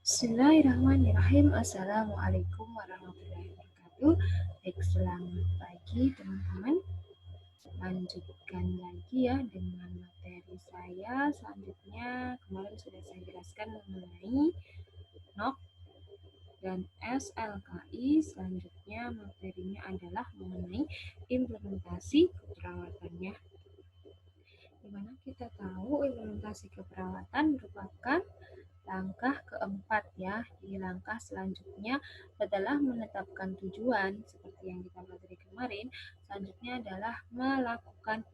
Bismillahirrahmanirrahim. Assalamualaikum warahmatullahi wabarakatuh. Baik, selamat pagi teman-teman. Lanjutkan lagi ya dengan materi saya. Selanjutnya kemarin sudah saya jelaskan mengenai NOK dan SLKI. Selanjutnya materinya adalah mengenai implementasi keperawatannya. Dimana kita tahu implementasi keperawatan merupakan langkah keempat ya. Di langkah selanjutnya adalah menetapkan tujuan seperti yang kita pelajari kemarin. Selanjutnya adalah melakukan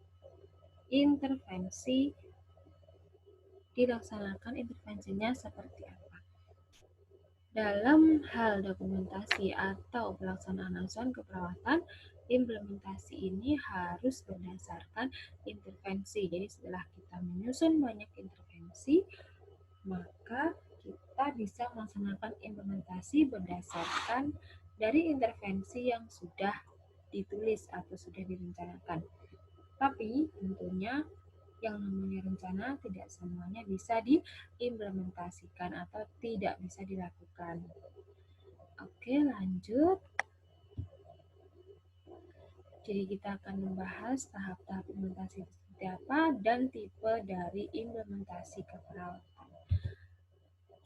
intervensi. Dilaksanakan intervensinya seperti apa? Dalam hal dokumentasi atau pelaksanaan asuhan keperawatan, implementasi ini harus berdasarkan intervensi. Jadi setelah kita menyusun banyak intervensi, maka kita bisa melaksanakan implementasi berdasarkan dari intervensi yang sudah ditulis atau sudah direncanakan. Tapi tentunya yang namanya rencana tidak semuanya bisa diimplementasikan atau tidak bisa dilakukan. Oke, lanjut. Jadi kita akan membahas tahap-tahap implementasi seperti apa dan tipe dari implementasi keperawatan.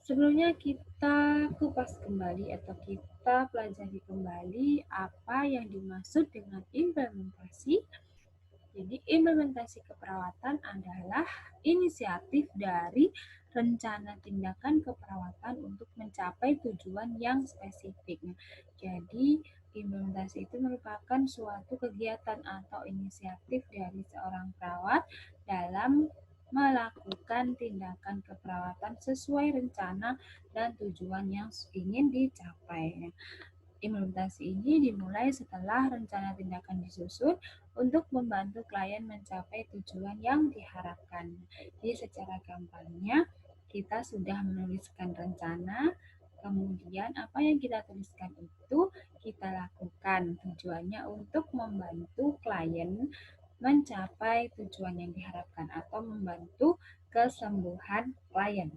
Sebelumnya kita kupas kembali atau kita pelajari kembali apa yang dimaksud dengan implementasi. Jadi implementasi keperawatan adalah inisiatif dari rencana tindakan keperawatan untuk mencapai tujuan yang spesifik. Jadi implementasi itu merupakan suatu kegiatan atau inisiatif dari seorang perawat dalam melakukan tindakan keperawatan sesuai rencana dan tujuan yang ingin dicapai. Implementasi ini dimulai setelah rencana tindakan disusun untuk membantu klien mencapai tujuan yang diharapkan. Jadi secara gampangnya kita sudah menuliskan rencana, kemudian apa yang kita tuliskan itu kita lakukan. Tujuannya untuk membantu klien mencapai tujuan yang diharapkan atau membantu kesembuhan klien.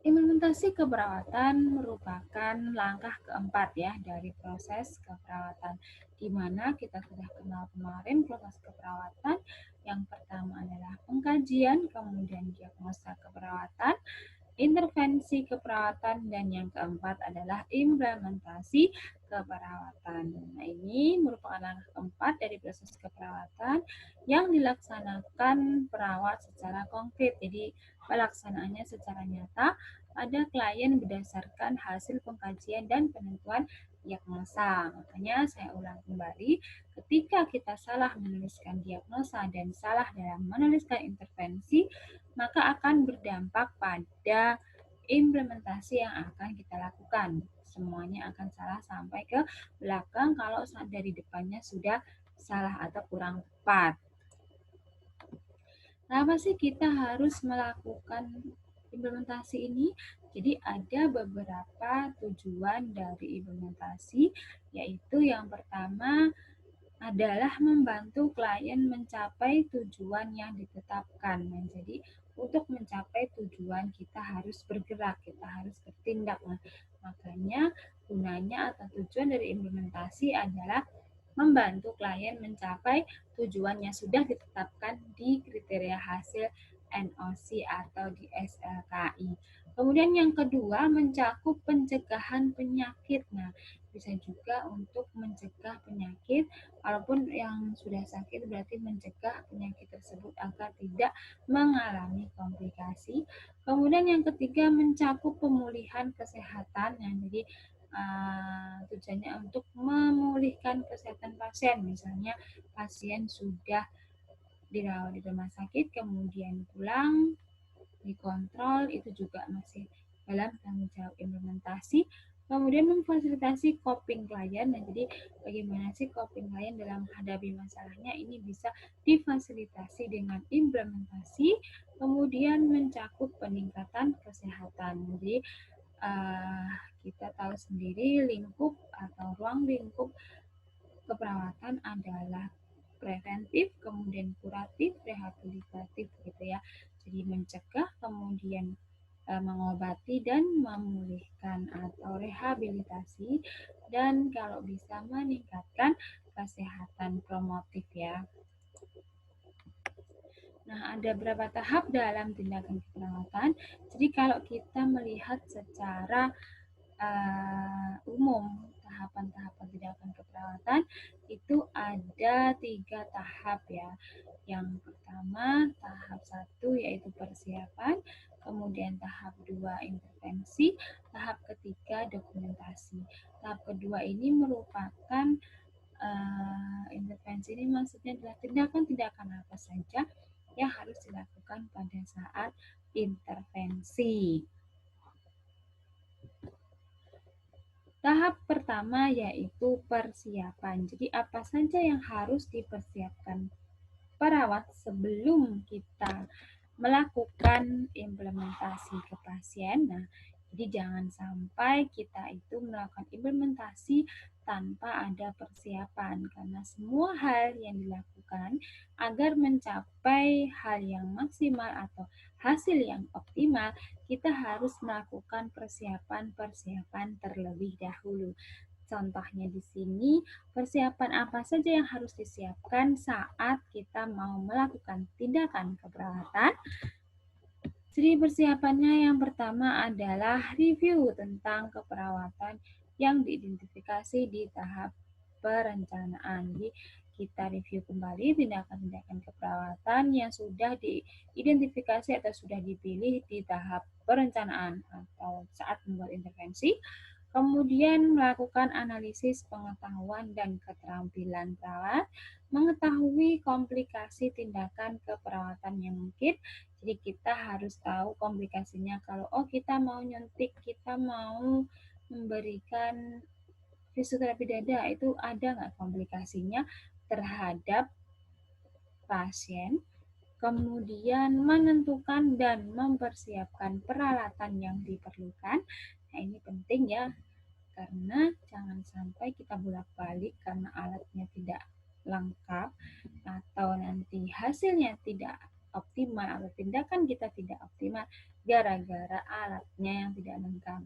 Implementasi keperawatan merupakan langkah keempat ya dari proses keperawatan, di mana kita sudah kenal kemarin proses keperawatan. Yang pertama adalah pengkajian, kemudian diagnosa keperawatan, intervensi keperawatan, dan yang keempat adalah implementasi keperawatan. Nah, ini merupakan langkah keempat dari proses keperawatan yang dilaksanakan perawat secara konkret. Jadi pelaksanaannya secara nyata pada klien berdasarkan hasil pengkajian dan penentuan diagnosa. Makanya saya ulang kembali, ketika kita salah menuliskan diagnosa dan salah dalam menuliskan intervensi, maka akan berdampak pada implementasi yang akan kita lakukan. Semuanya akan salah sampai ke belakang kalau dari depannya sudah salah atau kurang tepat. Kenapa sih kita harus melakukan implementasi ini? Jadi ada beberapa tujuan dari implementasi, yaitu yang pertama adalah membantu klien mencapai tujuan yang ditetapkan. Nah, jadi untuk mencapai tujuan kita harus bergerak, kita harus bertindak. Nah, makanya gunanya atau tujuan dari implementasi adalah membantu klien mencapai tujuan yang sudah ditetapkan di kriteria hasil NOC atau di SLKI. Kemudian yang kedua, mencakup pencegahan penyakit. Nah, bisa juga untuk mencegah penyakit, walaupun yang sudah sakit berarti mencegah penyakit tersebut agar tidak mengalami komplikasi. Kemudian yang ketiga, mencakup pemulihan kesehatan. Nah, jadi tujuannya untuk memulihkan kesehatan pasien. Misalnya pasien sudah dirawat di rumah sakit, kemudian pulang, dikontrol, itu juga masih dalam tanggung jawab implementasi. Kemudian memfasilitasi coping klien. Nah, jadi bagaimana sih coping klien dalam menghadapi masalahnya, ini bisa difasilitasi dengan implementasi. Kemudian mencakup peningkatan kesehatan. Jadi kita tahu sendiri lingkup atau ruang lingkup keperawatan adalah preventif, kemudian kuratif, rehabilitatif gitu ya. Jadi mencegah, kemudian mengobati dan memulihkan atau rehabilitasi, dan kalau bisa meningkatkan kesehatan promotif ya. Nah, ada berapa tahap dalam tindakan keperawatan? Jadi kalau kita melihat secara umum tahapan-tahapan tindakan keperawatan itu ada 3 tahap ya. Yang pertama tahap 1 yaitu persiapan, kemudian tahap 2 intervensi, tahap ketiga dokumentasi. Tahap kedua ini merupakan intervensi ini maksudnya adalah tindakan-tindakan apa saja yang harus dilakukan pada saat intervensi. Tahap pertama yaitu persiapan. Jadi apa saja yang harus dipersiapkan perawat sebelum kita melakukan implementasi ke pasien. Nah, jadi jangan sampai kita itu melakukan implementasi tanpa ada persiapan, karena semua hal yang dilakukan agar mencapai hal yang maksimal atau hasil yang optimal, kita harus melakukan persiapan-persiapan terlebih dahulu. Contohnya di sini, persiapan apa saja yang harus disiapkan saat kita mau melakukan tindakan keperawatan? Jadi persiapannya yang pertama adalah review tentang keperawatan yang diidentifikasi di tahap perencanaan. Jadi kita review kembali tindakan-tindakan keperawatan yang sudah diidentifikasi atau sudah dipilih di tahap perencanaan atau saat membuat intervensi. Kemudian melakukan analisis pengetahuan dan keterampilan perawat, mengetahui komplikasi tindakan keperawatan yang mungkin. Jadi kita harus tahu komplikasinya, kalau kita mau nyuntik, kita mau memberikan fisioterapi dada, itu ada nggak komplikasinya terhadap pasien. Kemudian menentukan dan mempersiapkan peralatan yang diperlukan. Nah, ini penting ya, karena jangan sampai kita bolak-balik karena alatnya tidak lengkap atau nanti hasilnya tidak optimal atau tindakan kita tidak optimal gara-gara alatnya yang tidak lengkap.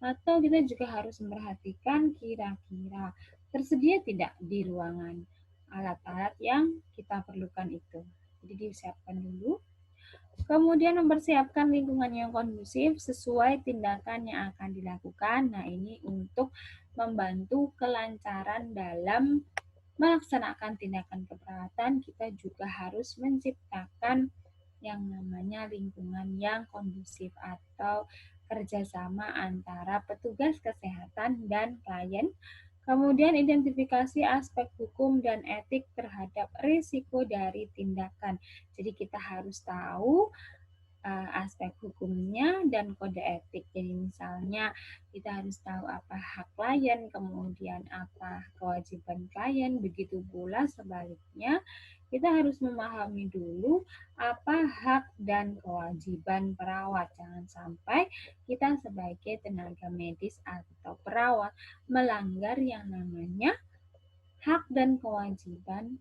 Atau kita juga harus memperhatikan kira-kira tersedia tidak di ruangan alat-alat yang kita perlukan itu. Jadi disiapkan dulu. Kemudian mempersiapkan lingkungan yang kondusif sesuai tindakan yang akan dilakukan. Nah, ini untuk membantu kelancaran dalam melaksanakan tindakan keperawatan, kita juga harus menciptakan yang namanya lingkungan yang kondusif atau kerjasama antara petugas kesehatan dan klien. Kemudian identifikasi aspek hukum dan etik terhadap risiko dari tindakan. Jadi kita harus tahu aspek hukumnya dan kode etik. Jadi misalnya kita harus tahu apa hak klien, kemudian apa kewajiban klien, begitu pula sebaliknya kita harus memahami dulu apa hak dan kewajiban perawat. Jangan sampai kita sebagai tenaga medis atau perawat melanggar yang namanya hak dan kewajiban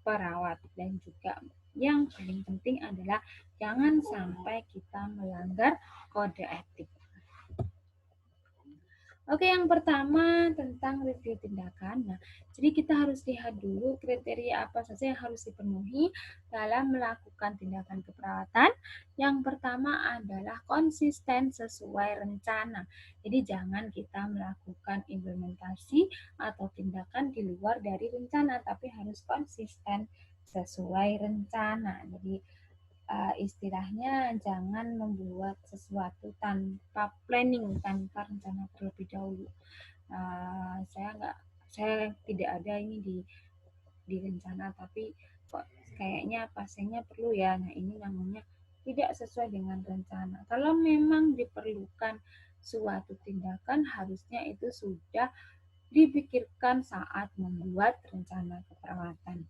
perawat, dan juga yang paling penting adalah jangan sampai kita melanggar kode etik. Oke, yang pertama tentang review tindakan. Nah, jadi kita harus lihat dulu kriteria apa saja yang harus dipenuhi dalam melakukan tindakan keperawatan. Yang pertama adalah konsisten sesuai rencana. Jadi jangan kita melakukan implementasi atau tindakan di luar dari rencana, tapi harus konsisten sesuai rencana. Jadi istilahnya jangan membuat sesuatu tanpa planning, tanpa rencana terlebih dahulu. Saya tidak ada ini di rencana, tapi kok kayaknya pasiennya perlu ya. Nah, ini namanya tidak sesuai dengan rencana. Kalau memang diperlukan suatu tindakan, harusnya itu sudah dipikirkan saat membuat rencana keperawatan.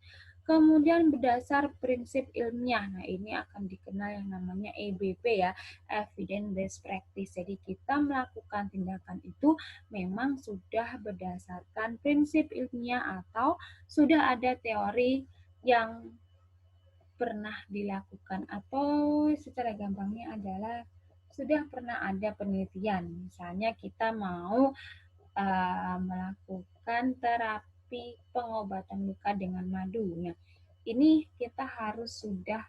Kemudian berdasar prinsip ilmiah, nah ini akan dikenal yang namanya EBP ya, Evidence Based Practice. Jadi kita melakukan tindakan itu memang sudah berdasarkan prinsip ilmiah atau sudah ada teori yang pernah dilakukan, atau secara gampangnya adalah sudah pernah ada penelitian, misalnya kita mau melakukan terapi pengobatan luka dengan madu. Nah, ini kita harus sudah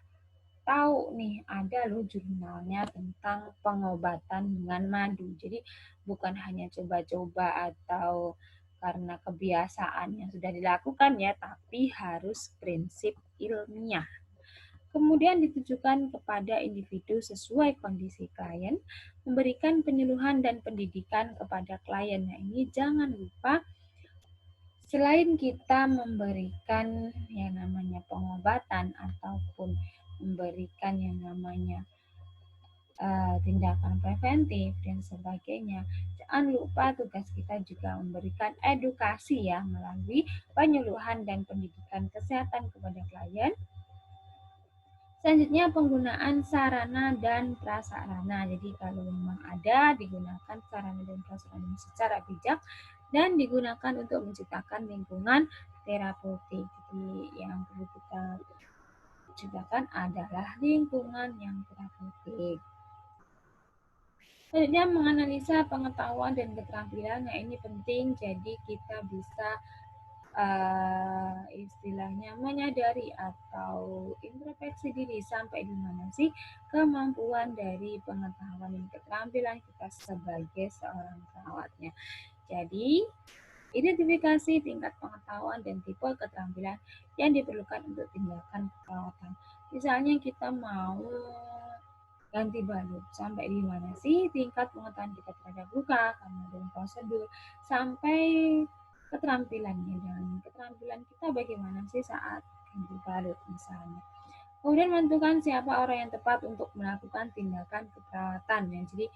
tahu nih, ada loh jurnalnya tentang pengobatan dengan madu. Jadi bukan hanya coba-coba atau karena kebiasaan yang sudah dilakukan ya, tapi harus prinsip ilmiah. Kemudian ditujukan kepada individu sesuai kondisi klien, memberikan penyuluhan dan pendidikan kepada klien. Nah, ini jangan lupa selain kita memberikan yang namanya pengobatan ataupun memberikan yang namanya tindakan preventif dan sebagainya, jangan lupa tugas kita juga memberikan edukasi ya melalui penyuluhan dan pendidikan kesehatan kepada klien. Selanjutnya penggunaan sarana dan prasarana. Jadi kalau memang ada, digunakan sarana dan prasarana secara bijak dan digunakan untuk menciptakan lingkungan terapeutik. Jadi yang perlu kita ciptakan adalah lingkungan yang terapeutik. Selanjutnya menganalisa pengetahuan dan keterampilan. Nah, ini penting, jadi kita bisa istilahnya menyadari atau introspeksi diri sampai di mana sih kemampuan dari pengetahuan dan keterampilan kita sebagai seorang perawatnya. Jadi, identifikasi tingkat pengetahuan dan tipe keterampilan yang diperlukan untuk tindakan perawatan. Misalnya kita mau ganti balut, sampai di mana sih tingkat pengetahuan kita terhadap luka, kemudian prosedur, sampai keterampilannya, dan keterampilan kita bagaimana sih saat ganti balut misalnya. Kemudian menentukan siapa orang yang tepat untuk melakukan tindakan keperawatan. Ya, jadi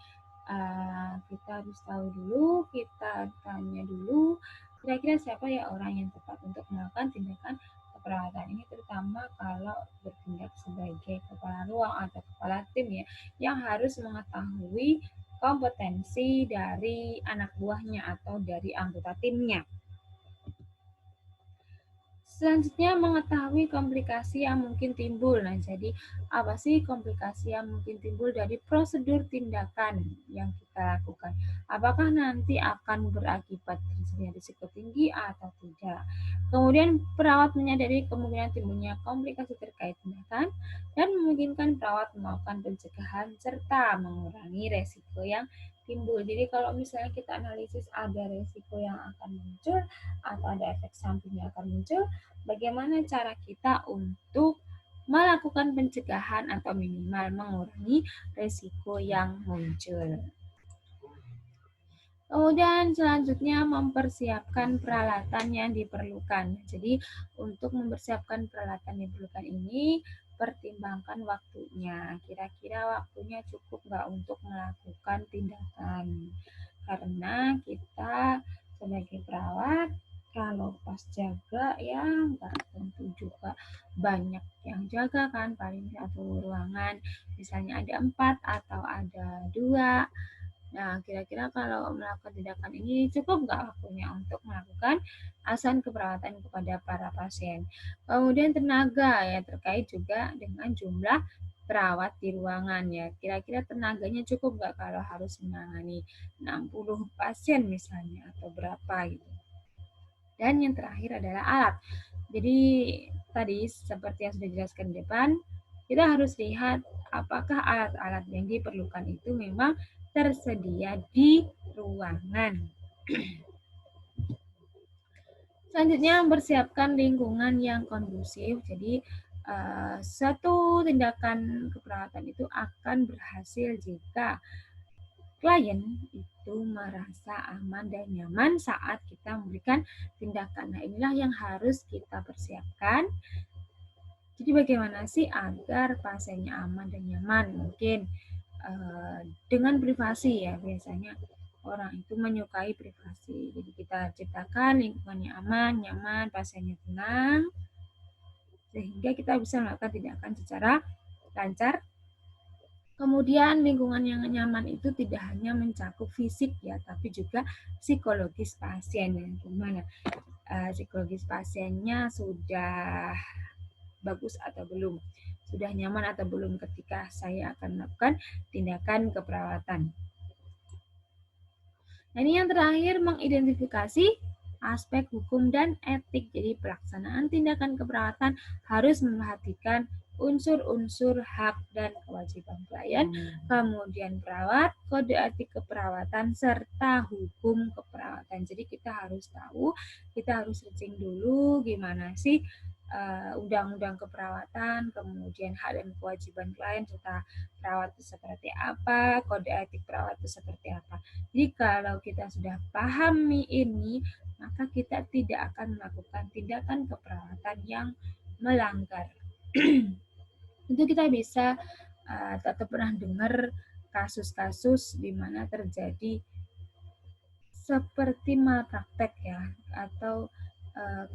kita harus tahu dulu, kita tanya dulu, kira-kira siapa ya orang yang tepat untuk melakukan tindakan keperawatan ini, terutama kalau bertindak sebagai kepala ruang atau kepala tim ya, yang harus mengetahui kompetensi dari anak buahnya atau dari anggota timnya. Selanjutnya mengetahui komplikasi yang mungkin timbul. Nah, jadi apa sih komplikasi yang mungkin timbul dari prosedur tindakan yang kita lakukan? Apakah nanti akan berakibat terjadinya risiko tinggi atau tidak? Kemudian perawat menyadari kemungkinan timbulnya komplikasi terkait tindakan dan memungkinkan perawat melakukan pencegahan serta mengurangi resiko yang timbul. Jadi kalau misalnya kita analisis ada resiko yang akan muncul atau ada efek samping yang akan muncul, bagaimana cara kita untuk melakukan pencegahan atau minimal mengurangi risiko yang muncul. Kemudian selanjutnya mempersiapkan peralatan yang diperlukan. Jadi untuk mempersiapkan peralatan yang diperlukan ini, pertimbangkan waktunya. Kira-kira waktunya cukup nggak untuk melakukan tindakan? Karena kita sebagai perawat, kalau pas jaga ya nggak tentu juga banyak yang jaga kan, paling satu ruangan misalnya ada 4 atau ada 2. Nah, kira-kira kalau melakukan tindakan ini cukup nggak waktunya untuk melakukan asuhan keperawatan kepada para pasien. Kemudian tenaga ya, terkait juga dengan jumlah perawat di ruangan ya. Kira-kira tenaganya cukup nggak kalau harus menangani 60 pasien misalnya atau berapa gitu. Dan yang terakhir adalah alat. Jadi tadi seperti yang sudah dijelaskan di depan, kita harus lihat apakah alat-alat yang diperlukan itu memang tersedia di ruangan. Selanjutnya mempersiapkan lingkungan yang kondusif. Jadi satu tindakan keperawatan itu akan berhasil jika klien itu merasa aman dan nyaman saat kita memberikan tindakan. Nah, inilah yang harus kita persiapkan. Jadi bagaimana sih agar pasiennya aman dan nyaman? Mungkin dengan privasi ya, biasanya orang itu menyukai privasi. Jadi kita ciptakan lingkungannya aman, nyaman, pasiennya tenang, sehingga kita bisa melakukan tindakan secara lancar. Kemudian lingkungan yang nyaman itu tidak hanya mencakup fisik ya, tapi juga psikologis pasien. Yang gimana? Psikologis pasiennya sudah bagus atau belum, sudah nyaman atau belum ketika saya akan melakukan tindakan keperawatan. Nah, ini yang terakhir, mengidentifikasi aspek hukum dan etik. Jadi pelaksanaan tindakan keperawatan harus memperhatikan unsur-unsur hak dan kewajiban klien, kemudian perawat, kode etik keperawatan, serta hukum keperawatan. Jadi kita harus tahu, kita harus searching dulu gimana sih undang-undang keperawatan, kemudian hak dan kewajiban klien, serta perawat itu seperti apa, kode etik perawat itu seperti apa. Jadi kalau kita sudah pahami ini, maka kita tidak akan melakukan tindakan keperawatan yang melanggar. Tentu kita bisa atau pernah dengar kasus-kasus di mana terjadi seperti malpraktek ya, atau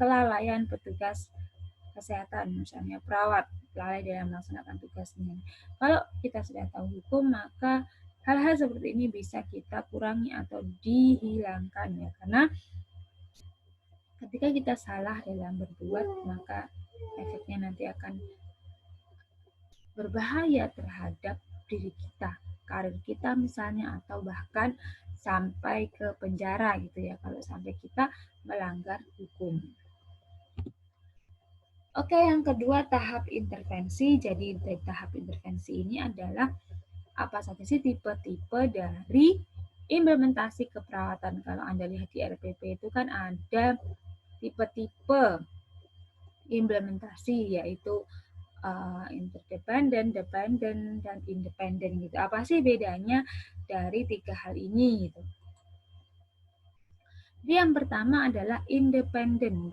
kelalaian petugas kesehatan, misalnya perawat lalai dalam melaksanakan tugasnya. Kalau kita sudah tahu hukum, maka hal-hal seperti ini bisa kita kurangi atau dihilangkan ya, karena ketika kita salah dalam berbuat, maka efeknya nanti akan berbahaya terhadap diri kita, karir kita misalnya, atau bahkan sampai ke penjara gitu ya, kalau sampai kita melanggar hukum. Oke, yang kedua tahap intervensi. Jadi dari tahap intervensi ini adalah apa saja sih tipe-tipe dari implementasi keperawatan. Kalau Anda lihat di RPP itu kan ada tipe-tipe implementasi, yaitu interdependent, dependent, dan independent gitu. Apa sih bedanya dari tiga hal ini gitu? Jadi yang pertama adalah independent.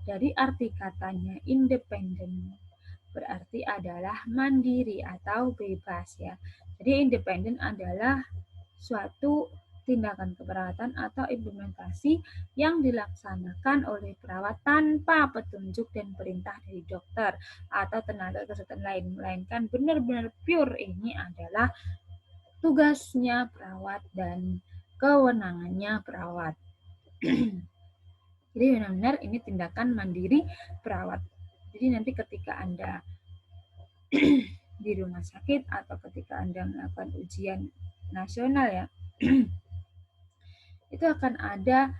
Dari arti katanya independen berarti adalah mandiri atau bebas ya. Jadi independen adalah suatu tindakan keperawatan atau implementasi yang dilaksanakan oleh perawat tanpa petunjuk dan perintah dari dokter atau tenaga kesehatan lain, melainkan benar-benar pure ini adalah tugasnya perawat dan kewenangannya perawat. Jadi benar-benar ini tindakan mandiri perawat. Jadi nanti ketika Anda di rumah sakit atau ketika Anda melakukan ujian nasional ya, itu akan ada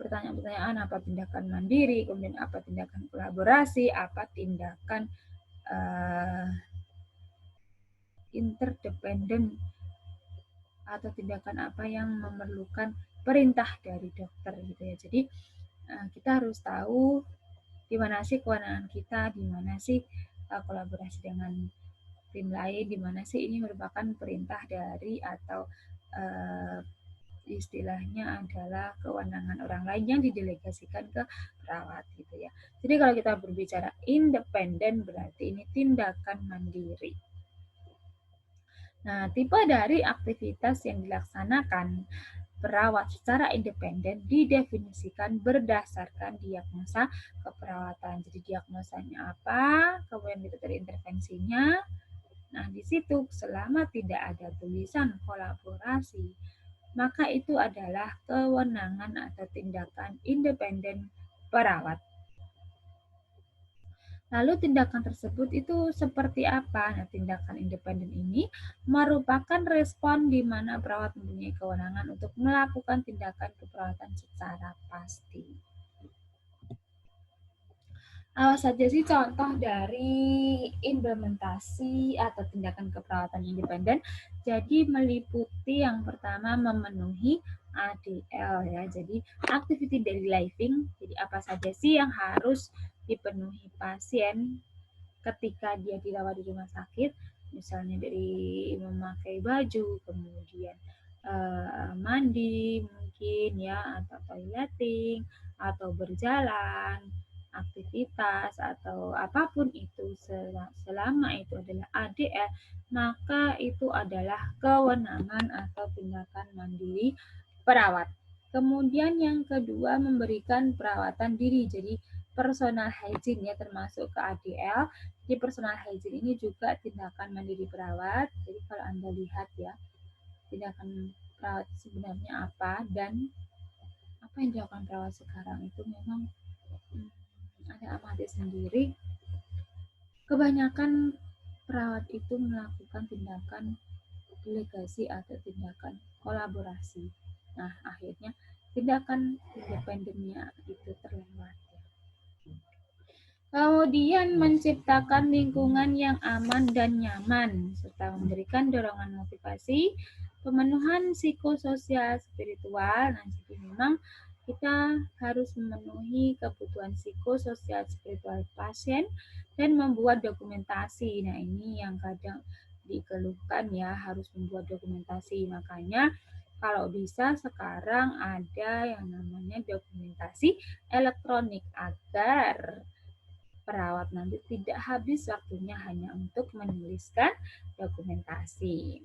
pertanyaan-pertanyaan apa tindakan mandiri, kemudian apa tindakan kolaborasi, apa tindakan interdependen, atau tindakan apa yang memerlukan perintah dari dokter gitu ya. Jadi kita harus tahu di mana sih kewenangan kita, di mana sih kolaborasi dengan tim lain, di mana sih ini merupakan perintah dari atau istilahnya adalah kewenangan orang lain yang didelegasikan ke perawat gitu ya. Jadi kalau kita berbicara independen berarti ini tindakan mandiri. Nah, tipe dari aktivitas yang dilaksanakan perawat secara independen didefinisikan berdasarkan diagnosa keperawatan. Jadi diagnosanya apa, kemudian metode intervensinya. Nah, di situ selama tidak ada tulisan kolaborasi, maka itu adalah kewenangan atau tindakan independen perawat. Lalu tindakan tersebut itu seperti apa? Nah, tindakan independen ini merupakan respon di mana perawat mempunyai kewenangan untuk melakukan tindakan keperawatan secara pasti. Apa saja sih contoh dari implementasi atau tindakan keperawatan independen? Jadi meliputi yang pertama memenuhi ADL ya. Jadi activity daily living. Jadi apa saja sih yang harus dipenuhi pasien ketika dia dirawat di rumah sakit, misalnya dari memakai baju, kemudian mandi mungkin ya, atau toileting, atau berjalan, aktivitas atau apapun itu, selama itu adalah ADL, maka itu adalah kewenangan atau tindakan mandiri perawat. Kemudian yang kedua memberikan perawatan diri, jadi personal hygiene ya termasuk ke ADL. Jadi personal hygiene ini juga tindakan mandiri perawat. Jadi kalau Anda lihat ya, tindakan perawat sebenarnya apa dan apa yang dilakukan perawat sekarang itu memang Anda amati sendiri, kebanyakan perawat itu melakukan tindakan delegasi atau tindakan kolaborasi. Nah, akhirnya tindakan independennya itu terlewat. Kemudian menciptakan lingkungan yang aman dan nyaman, serta memberikan dorongan motivasi, pemenuhan psikososial spiritual. Nah, jadi memang kita harus memenuhi kebutuhan psikososial spiritual pasien dan membuat dokumentasi. Nah, ini yang kadang dikeluhkan ya, harus membuat dokumentasi. Makanya kalau bisa sekarang ada yang namanya dokumentasi elektronik agar perawat nanti tidak habis waktunya hanya untuk menuliskan dokumentasi.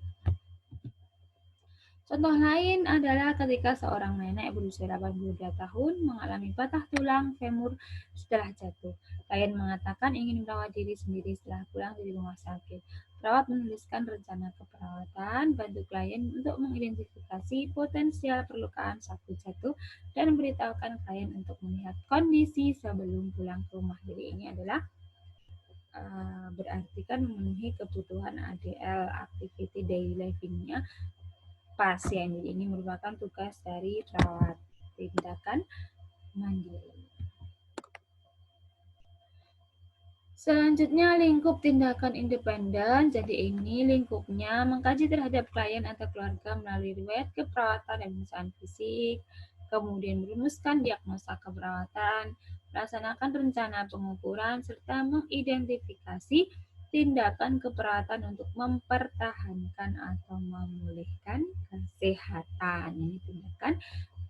Contoh lain adalah ketika seorang nenek berusia 82 tahun mengalami patah tulang femur setelah jatuh. Klien mengatakan ingin merawat diri sendiri setelah pulang dari rumah sakit. Perawat menuliskan rencana keperawatan, bantu klien untuk mengidentifikasi potensial perlukaan saat jatuh, dan memberitahukan klien untuk melihat kondisi sebelum pulang ke rumah. Jadi ini adalah berarti kan memenuhi kebutuhan ADL, activity daily living-nya pasien. Jadi ini merupakan tugas dari perawat, tindakan mandiri. Selanjutnya lingkup tindakan independen. Jadi ini lingkupnya mengkaji terhadap klien atau keluarga melalui riwayat keperawatan dan pemeriksaan fisik, kemudian merumuskan diagnosa keperawatan, melaksanakan rencana pengukuran, serta mengidentifikasi tindakan keperawatan untuk mempertahankan atau memulihkan kesehatan. Ini tindakan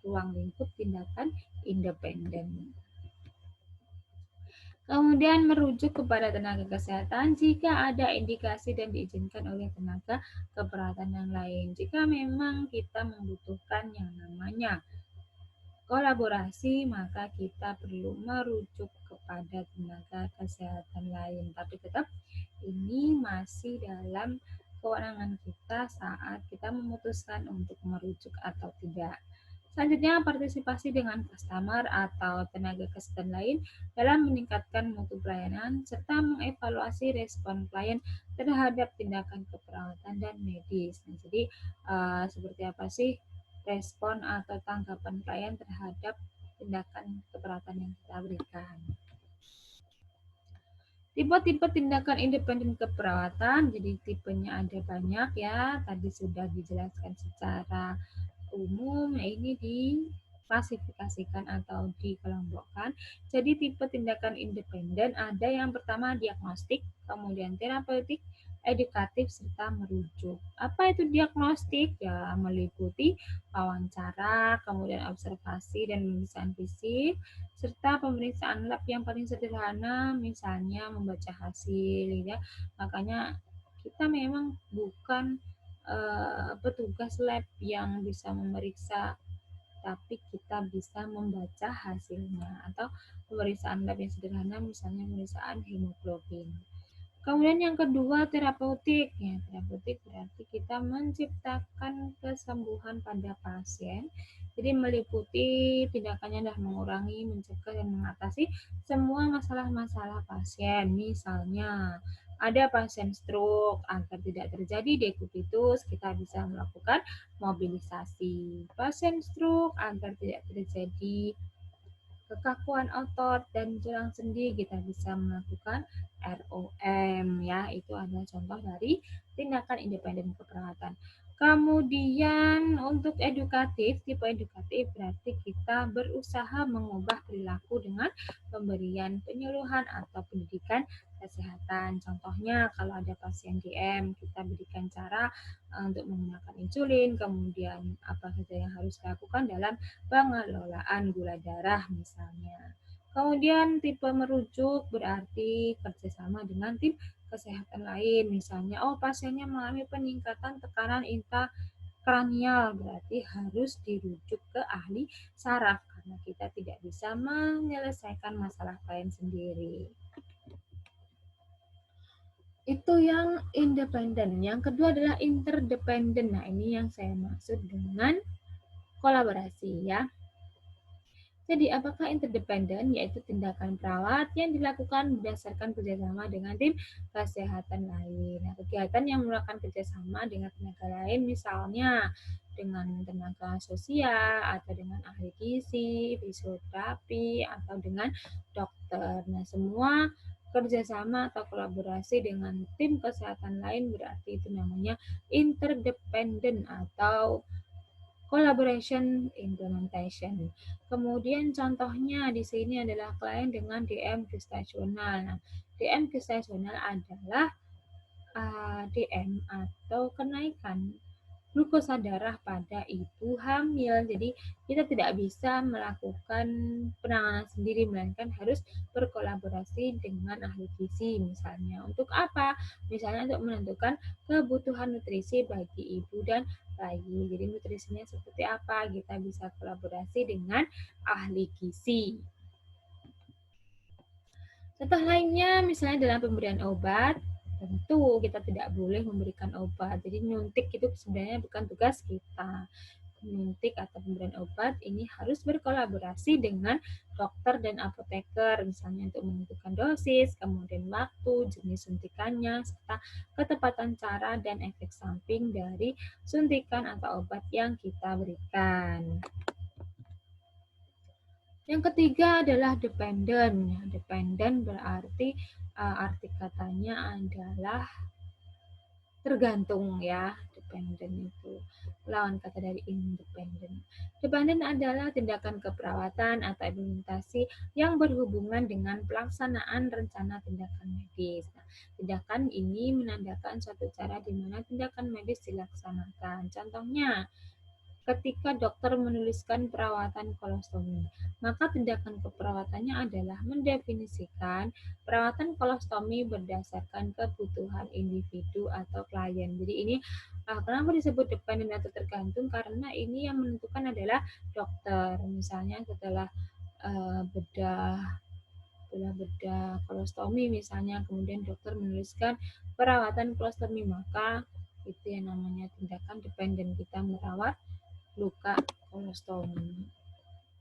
ruang lingkup tindakan independen. Kemudian merujuk kepada tenaga kesehatan jika ada indikasi dan diizinkan oleh tenaga keperawatan yang lain. Jika memang kita membutuhkan yang namanya kolaborasi, maka kita perlu merujuk kepada tenaga kesehatan lain. Tapi tetap ini masih dalam kewenangan kita saat kita memutuskan untuk merujuk atau tidak. Selanjutnya, partisipasi dengan customer atau tenaga kesehatan lain dalam meningkatkan mutu pelayanan serta mengevaluasi respon klien terhadap tindakan keperawatan dan medis. Nah, jadi seperti apa sih respon atau tanggapan klien terhadap tindakan keperawatan yang kita berikan? Tipe-tipe tindakan independen keperawatan, jadi tipenya ada banyak ya, tadi sudah dijelaskan secara umum, ini diklasifikasikan atau dikelompokkan. Jadi tipe tindakan independen ada yang pertama diagnostik, kemudian terapeutik, edukatif, serta merujuk. Apa itu diagnostik? Ya, meliputi wawancara, kemudian observasi dan pemeriksaan fisik, serta pemeriksaan lab yang paling sederhana, misalnya membaca hasil, ya. Makanya kita memang bukan petugas lab yang bisa memeriksa, tapi kita bisa membaca hasilnya atau pemeriksaan lab yang sederhana, misalnya pemeriksaan hemoglobin. Kemudian yang kedua terapeutik. Ya, terapeutik berarti kita menciptakan kesembuhan pada pasien. Jadi meliputi tindakannya adalah mengurangi, mencegah, dan mengatasi semua masalah-masalah pasien. Misalnya ada pasien stroke, agar tidak terjadi dekubitus, kita bisa melakukan mobilisasi. Pasien stroke agar tidak terjadi kekakuan otot dan tulang sendi, kita bisa melakukan ROM ya. Itu adalah contoh dari tindakan independen keperawatan. Kemudian untuk edukatif, tipe edukatif berarti kita berusaha mengubah perilaku dengan pemberian penyuluhan atau pendidikan kesehatan. Contohnya kalau ada pasien DM, kita berikan cara untuk menggunakan insulin, kemudian apa saja yang harus dilakukan dalam pengelolaan gula darah misalnya. Kemudian tipe merujuk berarti kerjasama dengan tim kesehatan lain. Misalnya, pasiennya mengalami peningkatan tekanan intrakranial, berarti harus dirujuk ke ahli saraf karena kita tidak bisa menyelesaikan masalah klien sendiri. Itu yang independen. Yang kedua adalah interdependen. Nah, ini yang saya maksud dengan kolaborasi ya. Jadi, apakah interdependen, yaitu tindakan perawat yang dilakukan berdasarkan kerjasama dengan tim kesehatan lain. Nah, kegiatan yang merupakan kerjasama dengan tenaga lain, misalnya dengan tenaga sosial, atau dengan ahli gizi, fisioterapi, atau dengan dokter. Nah, semua kerjasama atau kolaborasi dengan tim kesehatan lain berarti itu namanya interdependen atau collaboration implementation. Kemudian contohnya di sini adalah klien dengan DM gestasional. Nah, DM gestasional adalah DM atau kenaikan glukosa darah pada ibu hamil. Jadi kita tidak bisa melakukan penanganan sendiri, melainkan harus berkolaborasi dengan ahli gizi misalnya. Untuk apa? Misalnya untuk menentukan kebutuhan nutrisi bagi ibu dan bayi. Jadi nutrisinya seperti apa? Kita bisa kolaborasi dengan ahli gizi. Contoh lainnya misalnya dalam pemberian obat, tentu kita tidak boleh memberikan obat. Jadi nyuntik itu sebenarnya bukan tugas kita. Menyuntik atau pemberian obat ini harus berkolaborasi dengan dokter dan apoteker, misalnya untuk menentukan dosis, kemudian waktu, jenis suntikannya, serta ketepatan cara dan efek samping dari suntikan atau obat yang kita berikan. Yang ketiga adalah dependent. Dependent berarti arti katanya adalah tergantung ya, dependent itu lawan kata dari independent. Dependent adalah tindakan keperawatan atau implementasi yang berhubungan dengan pelaksanaan rencana tindakan medis. Nah, tindakan ini menandakan suatu cara di mana tindakan medis dilaksanakan. Contohnya, ketika dokter menuliskan perawatan kolostomi, maka tindakan keperawatannya adalah mendefinisikan perawatan kolostomi berdasarkan kebutuhan individu atau klien. Jadi ini kenapa disebut dependen atau tergantung? Karena ini yang menentukan adalah dokter. Misalnya setelah bedah kolostomi misalnya, kemudian dokter menuliskan perawatan kolostomi, maka itu yang namanya tindakan dependen, kita merawat luka kolostomi.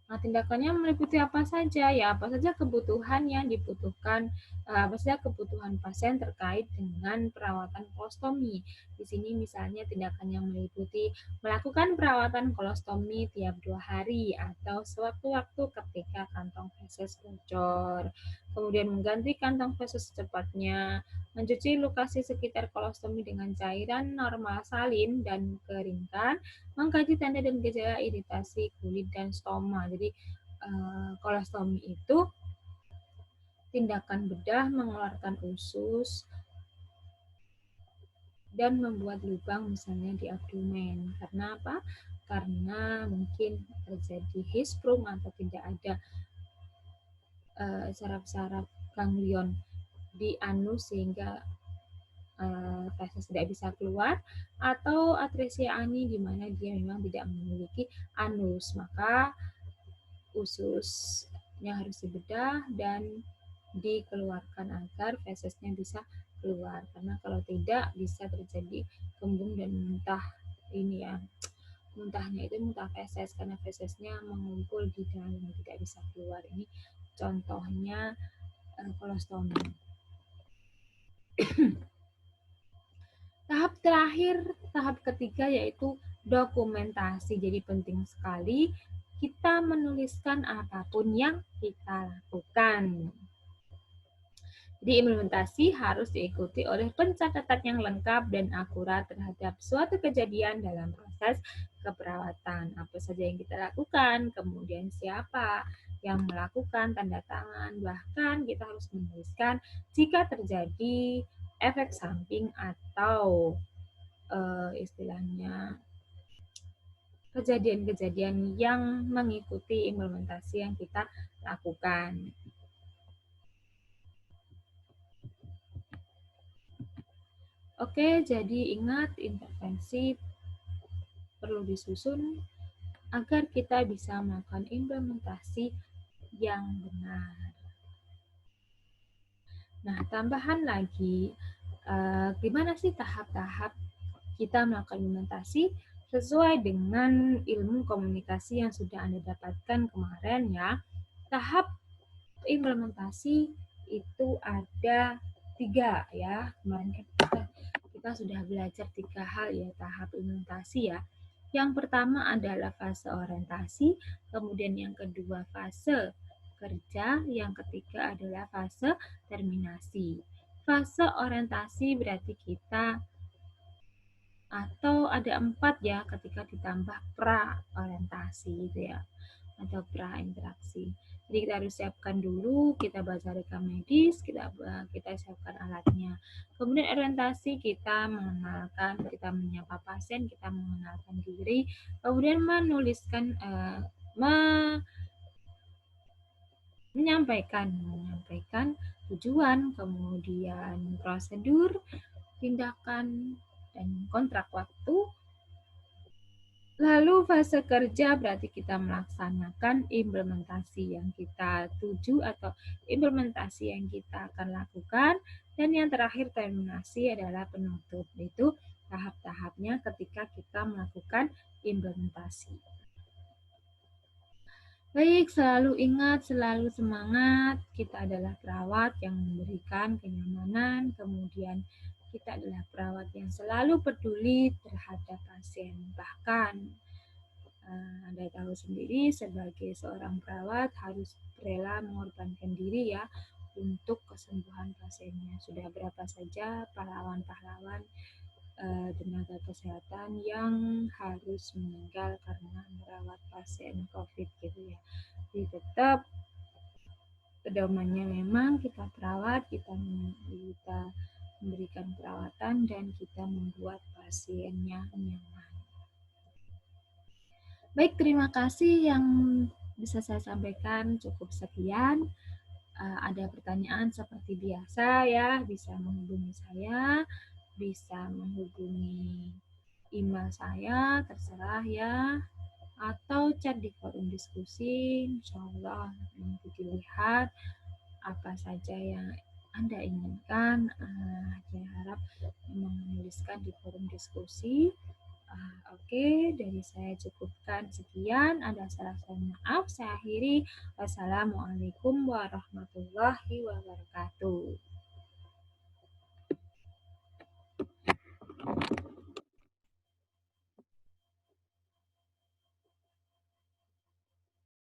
Nah, tindakannya meliputi apa saja? Ya, apa saja kebutuhan yang dibutuhkan, apa saja kebutuhan pasien terkait dengan perawatan kolostomi. Di sini misalnya tindakannya meliputi melakukan perawatan kolostomi tiap 2 hari atau sewaktu-waktu ketika kantong feses bocor. Kemudian mengganti kantong feses secepatnya, mencuci lokasi sekitar kolostomi dengan cairan normal salin dan keringkan, mengkaji tanda dan gejala iritasi kulit dan stoma. Jadi kolostomi itu tindakan bedah mengeluarkan usus dan membuat lubang misalnya di abdomen. Karena apa? Karena mungkin terjadi hisprum atau tidak ada saraf-saraf ganglion di anus sehingga feses tidak bisa keluar, atau atresia ani di mana dia memang tidak memiliki anus, maka ususnya harus dibedah dan dikeluarkan agar fesesnya bisa keluar, karena kalau tidak bisa terjadi kembung dan muntah ini ya, muntahnya itu muntah feses karena fesesnya mengumpul di dalam tidak bisa keluar. Ini contohnya kolostomi. Tahap terakhir, tahap ketiga yaitu dokumentasi. Jadi penting sekali kita menuliskan apapun yang kita lakukan. Jadi implementasi harus diikuti oleh pencatatan yang lengkap dan akurat terhadap suatu kejadian dalam proses keperawatan. Apa saja yang kita lakukan, kemudian siapa yang melakukan, tanda tangan, bahkan kita harus menuliskan jika terjadi efek samping atau istilahnya kejadian-kejadian yang mengikuti implementasi yang kita lakukan. Oke, jadi ingat intervensi perlu disusun agar kita bisa melakukan implementasi yang benar. Nah, tambahan lagi, gimana sih tahap-tahap kita melakukan implementasi? Sesuai dengan ilmu komunikasi yang sudah Anda dapatkan kemarin ya, tahap implementasi itu ada 3 ya. Kemarin kan kita sudah belajar 3 hal ya tahap implementasi ya. Yang pertama adalah fase orientasi, kemudian yang kedua fase kerja, yang ketiga adalah fase terminasi. Fase orientasi berarti kita atau ada 4 ya ketika ditambah pra orientasi gitu ya atau pra interaksi. Jadi kita harus siapkan dulu, kita baca rekam medis, kita siapkan alatnya. Kemudian orientasi kita mengenalkan, kita menyapa pasien, kita mengenalkan diri, kemudian menuliskan menyampaikan tujuan, kemudian prosedur, tindakan dan kontrak waktu. Lalu fase kerja berarti kita melaksanakan implementasi yang kita tuju atau implementasi yang kita akan lakukan. Dan yang terakhir terminasi adalah penutup, yaitu tahap-tahapnya ketika kita melakukan implementasi. Baik, selalu ingat, selalu semangat. Kita adalah perawat yang memberikan kenyamanan, kemudian kita adalah perawat yang selalu peduli terhadap pasien. Bahkan Anda tahu sendiri sebagai seorang perawat harus rela mengorbankan diri ya untuk kesembuhan pasiennya. Sudah berapa saja pahlawan-pahlawan tenaga kesehatan yang harus meninggal karena merawat pasien COVID gitu ya. Jadi tetap pedomannya memang kita perawat, kita memberikan perawatan dan kita membuat pasiennya nyaman. Baik, terima kasih yang bisa saya sampaikan cukup sekian. Ada pertanyaan seperti biasa ya, bisa menghubungi saya, bisa menghubungi email saya, terserah ya, atau chat di forum diskusi. Insya Allah nanti dilihat apa saja yang Anda inginkan. Saya harap memang menuliskan di forum diskusi. Oke, dari saya cukupkan sekian. Ada salah maaf, saya akhiri. Wassalamualaikum warahmatullahi wabarakatuh.